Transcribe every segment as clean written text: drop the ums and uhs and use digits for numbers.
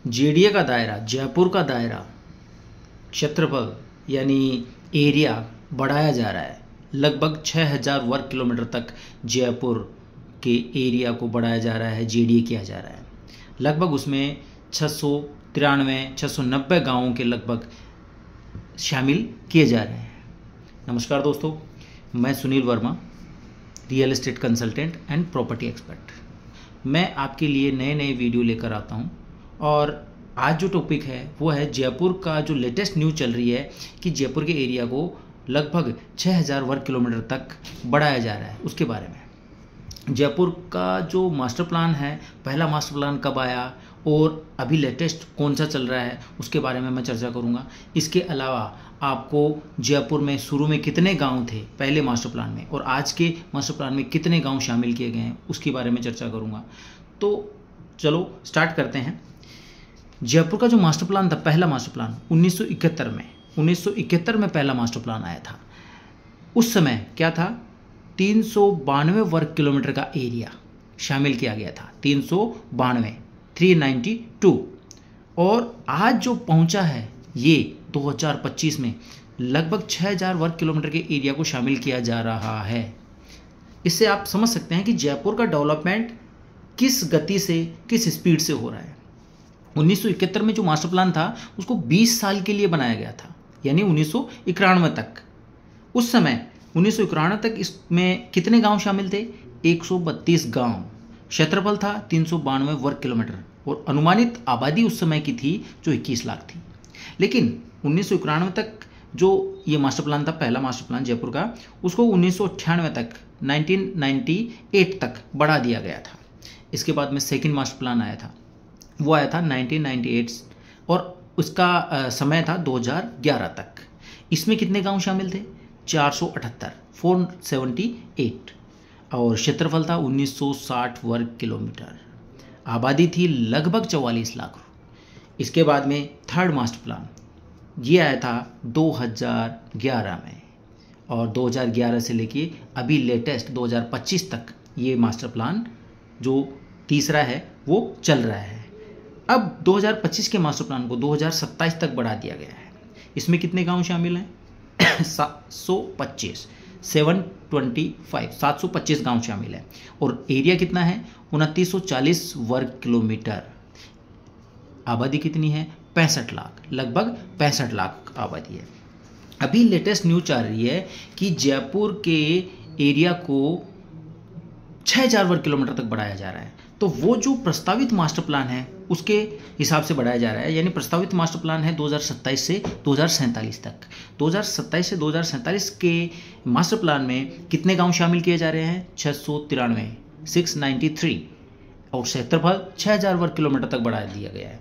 JDA का दायरा, जयपुर का दायरा, क्षेत्रफल यानी एरिया बढ़ाया जा रहा है। लगभग 6000 वर्ग किलोमीटर तक जयपुर के एरिया को बढ़ाया जा रहा है, जेडीए किया जा रहा है। लगभग उसमें 690 गांवों के लगभग शामिल किए जा रहे हैं। नमस्कार दोस्तों, मैं Sunil Verma, real estate consultant and property expert. मैं आपके लिए नए नए वीडियो लेकर आता हूं और आज जो टॉपिक है वो है जयपुर का जो लेटेस्ट न्यूज़ चल रही है कि जयपुर के एरिया को लगभग 6000 वर्ग किलोमीटर तक बढ़ाया जा रहा है। उसके बारे में जयपुर का जो मास्टर प्लान है, पहला मास्टर प्लान कब आया और अभी लेटेस्ट कौन सा चल रहा है, उसके बारे में मैं चर्चा करूंगा। इसके अलावा आपको जयपुर में शुरू में कितने गांव थे पहले मास्टर प्लान में और आज के मास्टर प्लान में कितने गांव शामिल किए गए हैं, उसके बारे में चर्चा करूंगा। तो चलो स्टार्ट करते हैं। जयपुर का जो मास्टर प्लान था, पहला मास्टर प्लान 1971 में पहला मास्टर प्लान आया था। उस समय क्या था, 392 वर्ग किलोमीटर का एरिया शामिल किया गया था, 392 और आज जो पहुंचा है ये 2025 में लगभग 6000 वर्ग किलोमीटर के एरिया को शामिल किया जा रहा है। इससे आप समझ सकते हैं कि जयपुर का डेवलपमेंट किस गति से, किस स्पीड से हो रहा है। 1971 में जो मास्टर प्लान था उसको 20 साल के लिए बनाया गया था, यानी 1991 तक। उस समय 1991 तक इसमें कितने गांव शामिल थे, 132 गांव। क्षेत्रफल था 392 वर्ग किलोमीटर और अनुमानित आबादी उस समय की थी जो 21 लाख थी। लेकिन 1991 तक जो ये मास्टर प्लान था, पहला मास्टर प्लान जयपुर का, उसको 1998 तक 1998 तक बढ़ा दिया गया था। इसके बाद में सेकंड मास्टर प्लान आया था, वो आया था 1998 और उसका समय था 2011 तक। इसमें कितने गांव शामिल थे, 478 और क्षेत्रफल था 1960 वर्ग किलोमीटर। आबादी थी लगभग 44 लाख। इसके बाद में थर्ड मास्टर प्लान ये आया था 2011 में और 2011 से लेके अभी लेटेस्ट 2025 तक ये मास्टर प्लान जो तीसरा है वो चल रहा है। अब 2025 के मास्टर प्लान को 2027 तक बढ़ा दिया गया है। इसमें कितने गांव शामिल हैं 725 गांव शामिल है और एरिया कितना है 2940 वर्ग किलोमीटर। आबादी कितनी है 65 लाख, लगभग 65 लाख आबादी है। अभी लेटेस्ट न्यूज आ रही है कि जयपुर के एरिया को 6000 वर्ग किलोमीटर तक बढ़ाया जा रहा है। तो वो जो प्रस्तावित मास्टर प्लान है उसके हिसाब से बढ़ाया जा रहा है, यानी प्रस्तावित मास्टर प्लान है 2027 से 2047 तक। 2027 से 2047 के मास्टर प्लान में कितने गांव शामिल किए जा रहे हैं, 693 और क्षेत्रफल 6000 वर्ग किलोमीटर तक बढ़ा दिया गया है।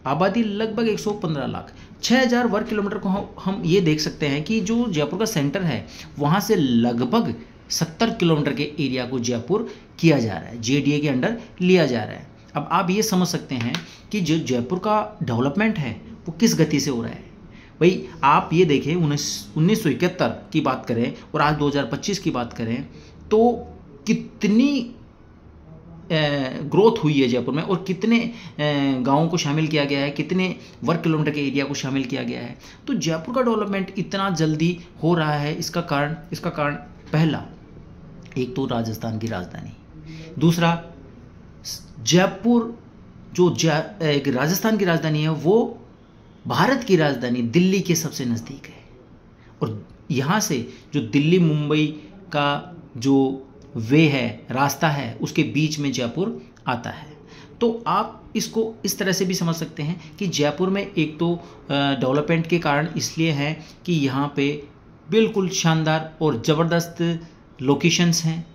आबादी लगभग 115 लाख। 6000 वर्ग किलोमीटर को हम ये देख सकते हैं कि जो जयपुर का सेंटर है वहाँ से लगभग 70 किलोमीटर के एरिया को जयपुर किया जा रहा है, जेडीए के अंडर लिया जा रहा है। अब आप ये समझ सकते हैं कि जो जयपुर का डेवलपमेंट है वो किस गति से हो रहा है। भाई आप ये देखें, 1971 की बात करें और आज 2025 की बात करें तो कितनी ग्रोथ हुई है जयपुर में और कितने गांवों को शामिल किया गया है, कितने वर्ग किलोमीटर के एरिया को शामिल किया गया है। तो जयपुर का डेवलपमेंट इतना जल्दी हो रहा है, इसका कारण पहला, एक तो राजस्थान की राजधानी, दूसरा जयपुर जो एक राजस्थान की राजधानी है वो भारत की राजधानी दिल्ली के सबसे नज़दीक है और यहाँ से जो दिल्ली मुंबई का जो वे है, रास्ता है, उसके बीच में जयपुर आता है। तो आप इसको इस तरह से भी समझ सकते हैं कि जयपुर में एक तो डेवलपमेंट के कारण इसलिए है कि यहाँ पे बिल्कुल शानदार और ज़बरदस्त लोकेशंस हैं,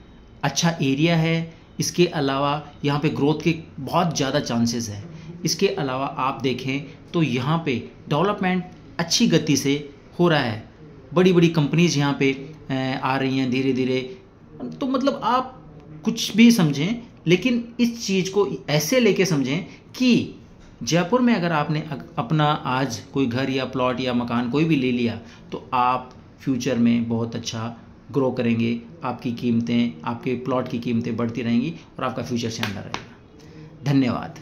अच्छा एरिया है। इसके अलावा यहाँ पे ग्रोथ के बहुत ज़्यादा चांसेस हैं। इसके अलावा आप देखें तो यहाँ पे डेवलपमेंट अच्छी गति से हो रहा है, बड़ी बड़ी कंपनीज यहाँ पे आ रही हैं धीरे धीरे। तो मतलब आप कुछ भी समझें, लेकिन इस चीज़ को ऐसे लेके समझें कि जयपुर में अगर आपने अपना आज कोई घर या प्लॉट या मकान कोई भी ले लिया तो आप फ्यूचर में बहुत अच्छा ग्रो करेंगे, आपकी कीमतें, आपके प्लॉट की कीमतें बढ़ती रहेंगी और आपका फ्यूचर शानदार रहेगा। धन्यवाद।